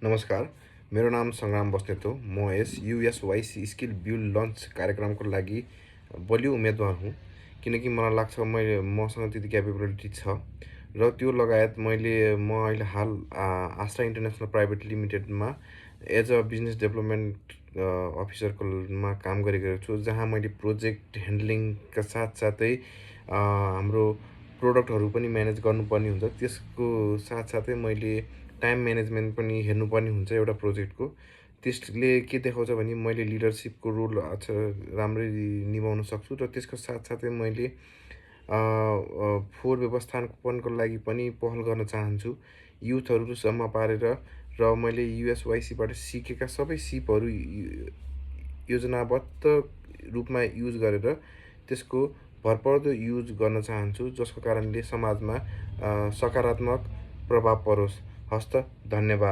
नमस्कार, मेरो नाम सङ्ग्राम बस्नेत हो। म यस युएसवाइसी स्किल बिल्ड लन्च कार्यक्रमको लागि बलियो उम्मेदवार हुँ, किनकि मलाई लाग्छ मसँग त्यति क्यापेबिलिटी छ र त्यो लगायत म अहिले हाल आस्ट्रा इन्टरनेसनल प्राइभेट लिमिटेडमा एज अ बिजनेस डेभलपमेन्ट अफिसरकोमा काम गरिरहेको छु, जहाँ मैले प्रोजेक्ट ह्यान्डलिङका साथसाथै हाम्रो प्रोडक्टहरू पनि म्यानेज गर्नुपर्ने हुन्छ। त्यसको साथसाथै मैले टाइम म्यानेजमेन्ट पनि हेर्नुपर्ने हुन्छ एउटा प्रोजेक्टको। त्यसले के देखाउँछ भने मैले लिडरसिपको रोल राम्ररी निभाउन सक्छु र त्यसको साथसाथै मैले फोहोर व्यवस्थापनको लागि पनि पहल गर्न चाहन्छु, युथहरू जम्मा पारेर। र मैले युएसवाइसीबाट सिकेका सबै सिपहरू योजनाबद्ध रूपमा युज गरेर त्यसको भरपर्दो युज गर्न चाहन्छु, जसको कारणले समाजमा सकारात्मक प्रभाव परोस्। हस्त, धन्यवाद।